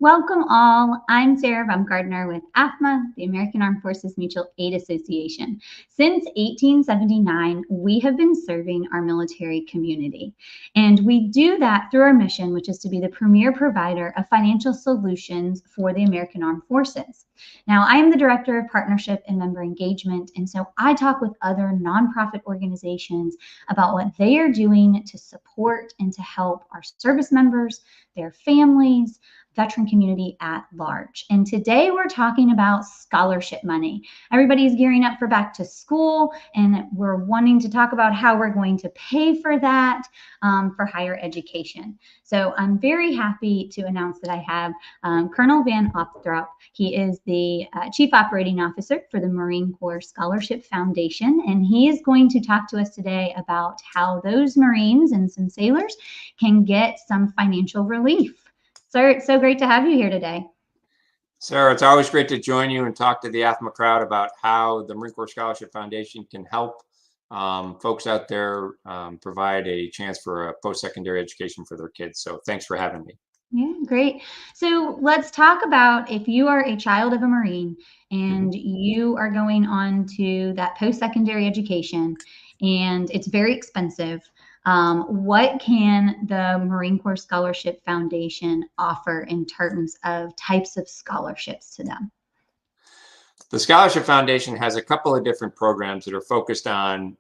Welcome all. I'm Sarah Bumgardner with AAFMAA, the American Armed Forces Mutual Aid Association. Since 1879, we have been serving our military community. And we do that through our mission, which is to be the premier provider of financial solutions for the American Armed Forces. Now, I am the Director of Partnership and Member Engagement, and so I talk with other nonprofit organizations about what they are doing to support and to help our service members, their families, veteran community at large. And today we're talking about scholarship money. Everybody's gearing up for back to school, and we're wanting to talk about how we're going to pay for that for higher education. So I'm very happy to announce that I have Colonel Van Opdorp. He is the Chief Operating Officer for the Marine Corps Scholarship Foundation, and he is going to talk to us today about how those Marines and some sailors can get some financial relief. Sir, it's so great to have you here today. Sarah, it's always great to join you and talk to the AAFMAA crowd about how the Marine Corps Scholarship Foundation can help folks out there provide a chance for a post-secondary education for their kids. So thanks for having me. Yeah, great. So let's talk about if you are a child of a Marine and you are going on to that post-secondary education and it's very expensive. What can the Marine Corps Scholarship Foundation offer in terms of types of scholarships to them? The Scholarship Foundation has a couple of different programs that are focused on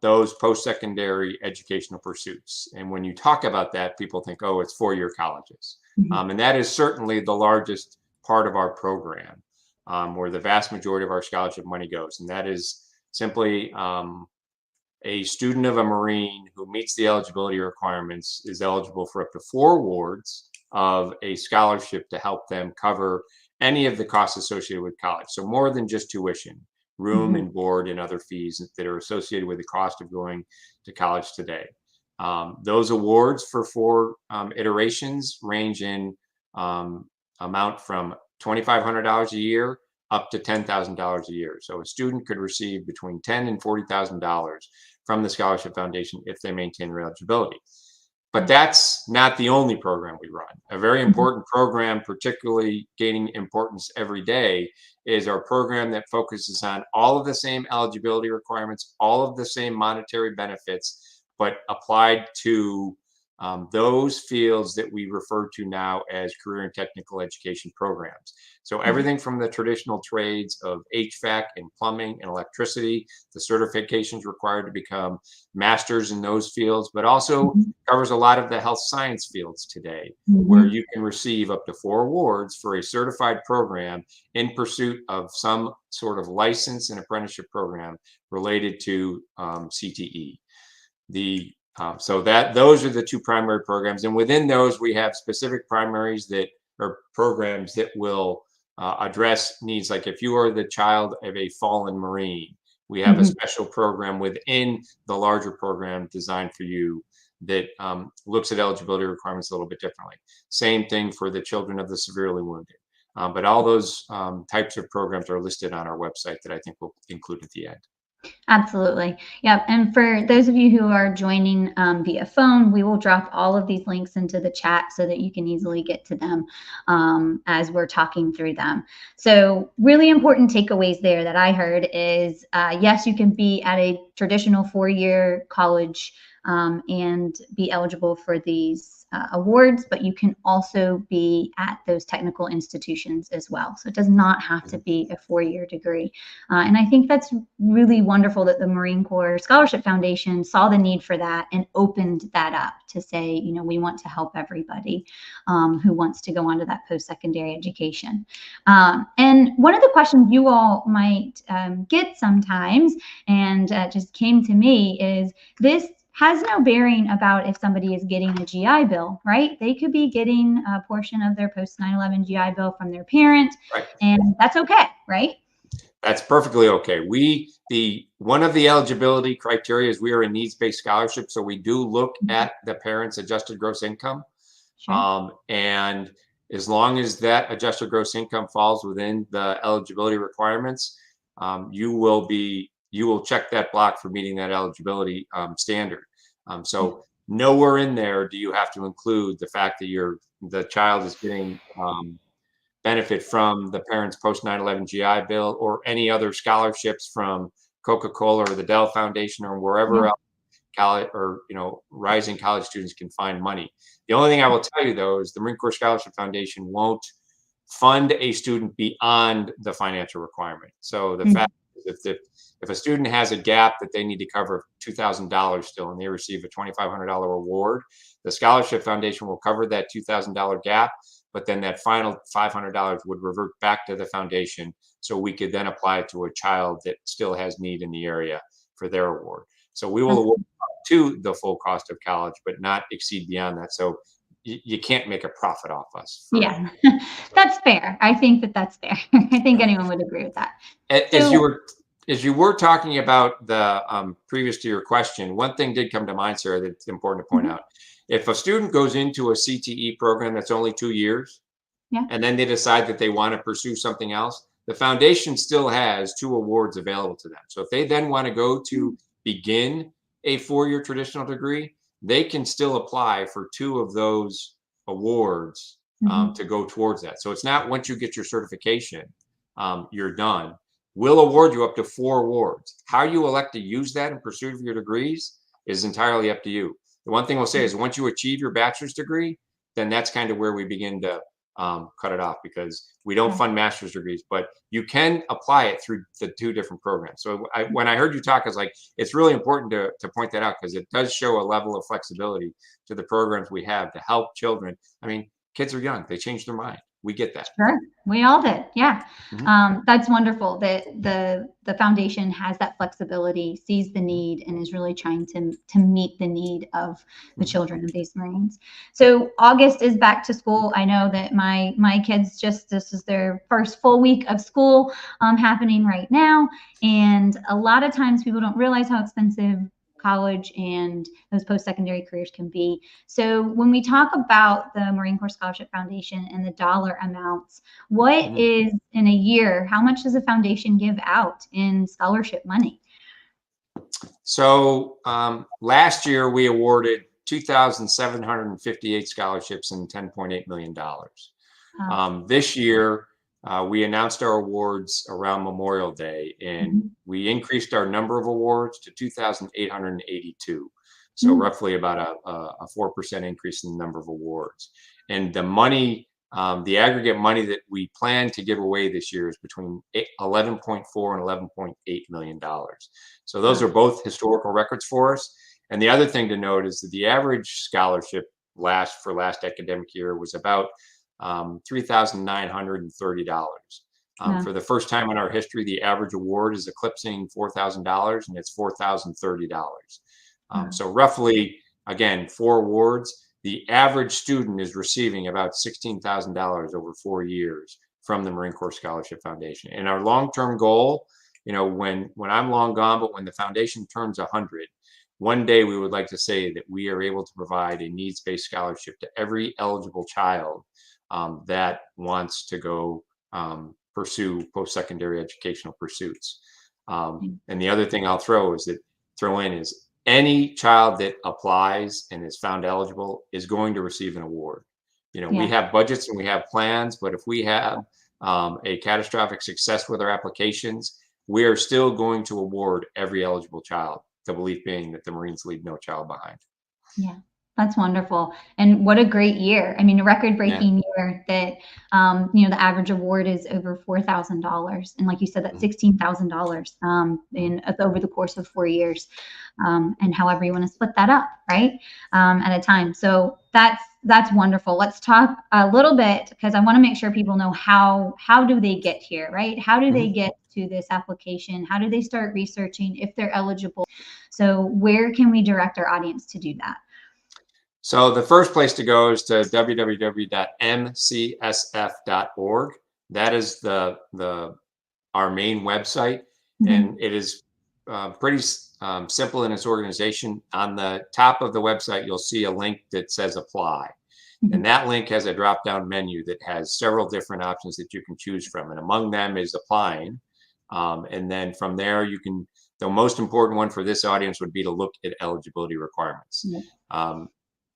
those post-secondary educational pursuits. And when you talk about that, people think, oh, it's four-year colleges. And that is certainly the largest part of our program, where the vast majority of our scholarship money goes. And that is simply a student of a Marine who meets the eligibility requirements is eligible for up to 4 awards of a scholarship to help them cover any of the costs associated with college. So more than just tuition, room and board and other fees that are associated with the cost of going to college today. Those awards for 4 iterations range in amount from $2,500 a year up to $10,000 a year. So a student could receive between $10,000 and $40,000 from the Scholarship Foundation if they maintain their eligibility. But that's not the only program we run. A very important program, particularly gaining importance every day, is our program that focuses on all of the same eligibility requirements, all of the same monetary benefits, but applied to those fields that we refer to now as career and technical education programs. So everything from the traditional trades of HVAC and plumbing and electricity, the certifications required to become masters in those fields, but also covers a lot of the health science fields today, where you can receive up to 4 awards for a certified program in pursuit of some sort of license and apprenticeship program related to CTE. So those are the 2 primary programs, and within those we have specific primaries that are programs that will address needs. Like if you are the child of a fallen Marine, we have a special program within the larger program designed for you that looks at eligibility requirements a little bit differently. Same thing for the children of the severely wounded. But all those types of programs are listed on our website that I think we'll include at the end. Absolutely. Yeah. And for those of you who are joining via phone, we will drop all of these links into the chat so that you can easily get to them as we're talking through them. So really important takeaways there that I heard is, yes, you can be at a traditional 4-year college and be eligible for these awards, but you can also be at those technical institutions as well. So it does not have to be a 4-year degree. And I think that's really wonderful that the Marine Corps Scholarship Foundation saw the need for that and opened that up to say, you know, we want to help everybody who wants to go on to that post-secondary education. And one of the questions you all might get sometimes, and just came to me, is this has no bearing about if somebody is getting a GI Bill, right? They could be getting a portion of their post 9/11 GI Bill from their parent, and that's okay, right? That's perfectly okay. One of the eligibility criteria is we are a needs-based scholarship, so we do look at the parent's adjusted gross income. And as long as that adjusted gross income falls within the eligibility requirements, you will check that block for meeting that eligibility standard. So nowhere in there do you have to include the fact that the child is getting benefit from the parents' post 9/11 GI Bill or any other scholarships from Coca-Cola or the Dell Foundation or wherever Yeah. else college or rising college students can find money. The only thing I will tell you though is the Marine Corps Scholarship Foundation won't fund a student beyond the financial requirement. So the fact is if a student has a gap that they need to cover $2,000 still and they receive a $2,500 award, the Scholarship Foundation will cover that $2,000 gap, but then that final $500 would revert back to the foundation so we could then apply it to a child that still has need in the area for their award. So we will award to the full cost of college, but not exceed beyond that. So you can't make a profit off us. Yeah, that's fair. I think that that's fair. I think anyone would agree with that. As you were talking about the previous to your question, one thing did come to mind, Sarah, that's important to point out. If a student goes into a CTE program that's only 2 years, and then they decide that they want to pursue something else, the foundation still has 2 awards available to them. So if they then want to go to begin a 4-year traditional degree, they can still apply for 2 of those awards to go towards that. So it's not once you get your certification, you're done. We'll award you up to 4 awards. How you elect to use that in pursuit of your degrees is entirely up to you. The one thing we'll say is once you achieve your bachelor's degree, then that's kind of where we begin to cut it off, because we don't fund master's degrees, but you can apply it through the 2 different programs. So when I heard you talk, I was like, it's really important to point that out, because it does show a level of flexibility to the programs we have to help children. I mean, kids are young, they change their mind. We get that. Sure, we all did. Yeah. That's wonderful that the foundation has that flexibility, sees the need, and is really trying to meet the need of the children of these Marines. So August is back to school. I know that my kids this is their first full week of school happening right now, and a lot of times people don't realize how expensive college and those post-secondary careers can be. So when we talk about the Marine Corps Scholarship Foundation and the dollar amounts, what is in a year, how much does the foundation give out in scholarship money? So last year we awarded 2,758 scholarships and $10.8 million. This year, we announced our awards around Memorial Day, and we increased our number of awards to 2,882. So roughly about a 4% increase in the number of awards. And the money, the aggregate money that we plan to give away this year is between $11.4 and $11.8 million. So those are both historical records for us. And the other thing to note is that the average scholarship last academic year was about $3,930. For the first time in our history, the average award is eclipsing $4,000, and it's $4,030. So roughly, again, 4 awards. The average student is receiving about $16,000 over 4 years from the Marine Corps Scholarship Foundation. And our long-term goal, when I'm long gone, but when the foundation turns 100, one day we would like to say that we are able to provide a needs-based scholarship to every eligible child that wants to go pursue post-secondary educational pursuits. And the other thing I'll throw in is any child that applies and is found eligible is going to receive an award. We have budgets and we have plans, but if we have a catastrophic success with our applications, we are still going to award every eligible child, the belief being that the Marines leave no child behind. Yeah. That's wonderful. And what a great year. I mean, a record-breaking year that, the average award is over $4,000. And like you said, that's $16,000 over the course of 4 years. And however you want to split that up, right, at a time. So that's wonderful. Let's talk a little bit, because I want to make sure people know how do they get here, right? How do they get to this application? How do they start researching if they're eligible? So where can we direct our audience to do that? So the first place to go is to www.mcsf.org. That is our main website, and it is pretty simple in its organization. On the top of the website, you'll see a link that says apply. And that link has a drop-down menu that has several different options that you can choose from. And among them is applying. And then from there, the most important one for this audience would be to look at eligibility requirements.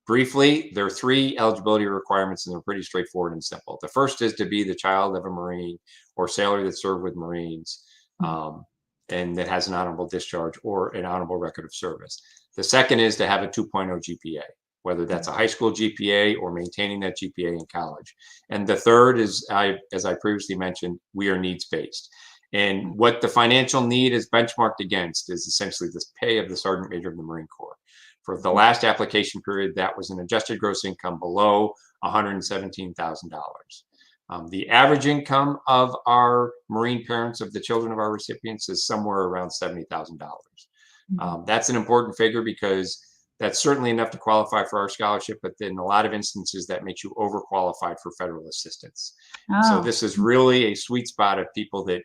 Briefly, there are 3 eligibility requirements, and they're pretty straightforward and simple. The first is to be the child of a Marine or sailor that served with Marines, and that has an honorable discharge or an honorable record of service. The second is to have a 2.0 GPA, whether that's a high school GPA or maintaining that GPA in college. And the third is, as I previously mentioned, we are needs-based. And what the financial need is benchmarked against is essentially the pay of the Sergeant Major of the Marine Corps. For the last application period, that was an adjusted gross income below $117,000. The average income of our Marine parents, of the children of our recipients, is somewhere around $70,000. That's an important figure because that's certainly enough to qualify for our scholarship, but in a lot of instances that makes you overqualified for federal assistance. So this is really a sweet spot of people that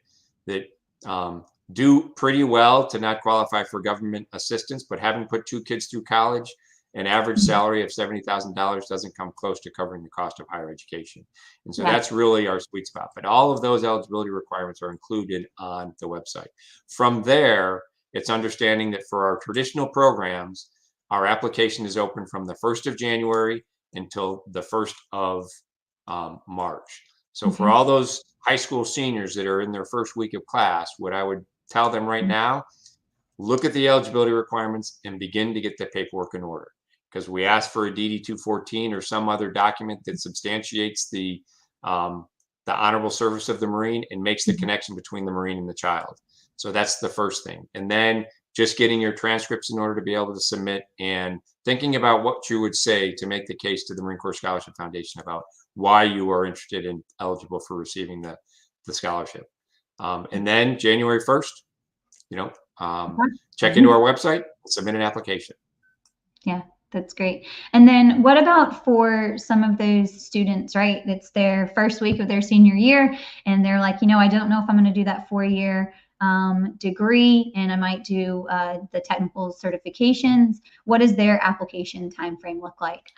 do pretty well to not qualify for government assistance, but having put 2 kids through college, an average salary of $70,000 doesn't come close to covering the cost of higher education. And so that's really our sweet spot. But all of those eligibility requirements are included on the website. From there, it's understanding that for our traditional programs, our application is open from the 1st of January until the 1st of March. So for all those high school seniors that are in their first week of class, what I would tell them right now, look at the eligibility requirements and begin to get the paperwork in order. Because we ask for a DD-214 or some other document that substantiates the honorable service of the Marine and makes the connection between the Marine and the child. So that's the first thing. And then just getting your transcripts in order to be able to submit and thinking about what you would say to make the case to the Marine Corps Scholarship Foundation about why you are interested and eligible for receiving the scholarship. And then January 1st, check into our website, submit an application. Yeah, that's great. And then what about for some of those students, right? It's their first week of their senior year and they're like, I don't know if I'm going to do that 4-year degree and I might do the technical certifications. What does their application timeframe look like?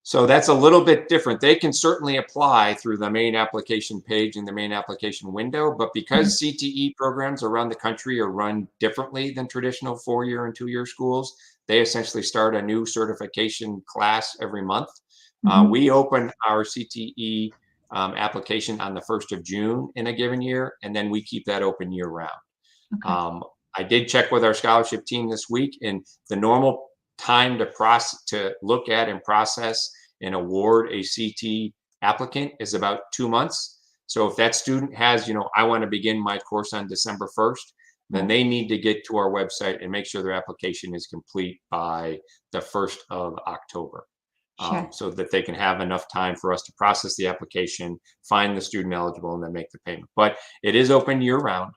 So that's a little bit different. They can certainly apply through the main application page in the main application window, but because CTE programs around the country are run differently than traditional 4-year and 2-year schools, they essentially start a new certification class every month. We open our CTE application on the 1st of June in a given year, and then we keep that open year round. I did check with our scholarship team this week, and the normal time to look at and process and award a CT applicant is about 2 months. So if that student has, I want to begin my course on December 1st, then they need to get to our website and make sure their application is complete by the 1st of October. So that they can have enough time for us to process the application, find the student eligible, and then make the payment. But it is open year round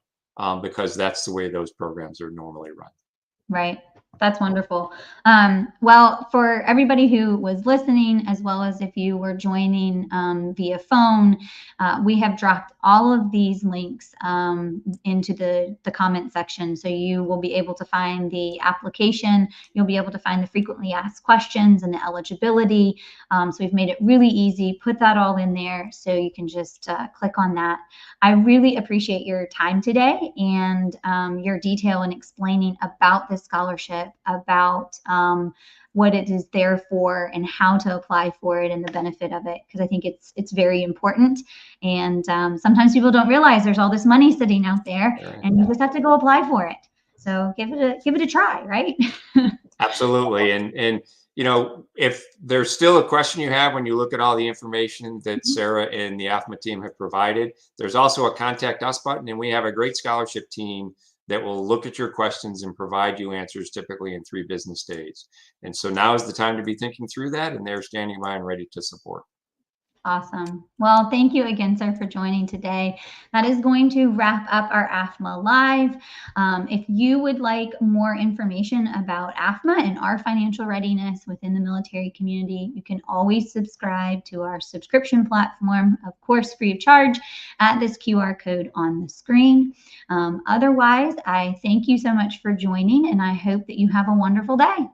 because that's the way those programs are normally run. Right. That's wonderful. Well, for everybody who was listening, as well as if you were joining via phone, we have dropped all of these links into the comment section. So you will be able to find the application. You'll be able to find the frequently asked questions and the eligibility. So we've made it really easy. Put that all in there so you can just click on that. I really appreciate your time today and your detail in explaining about this scholarship, about what it is there for and how to apply for it and the benefit of it, because I think it's very important. And sometimes people don't realize there's all this money sitting out there and you just have to go apply for it. So give it a try, right? Absolutely. And if there's still a question you have when you look at all the information that Sarah and the AAFMAA team have provided, there's also a contact us button, and we have a great scholarship team that will look at your questions and provide you answers typically in 3 business days. And so now is the time to be thinking through that, and they're standing by and ready to support. Awesome. Well, thank you again, sir, for joining today. That is going to wrap up our AAFMAA Live. If you would like more information about AAFMAA and our financial readiness within the military community, you can always subscribe to our subscription platform, of course, free of charge, at this QR code on the screen. Otherwise, I thank you so much for joining, and I hope that you have a wonderful day.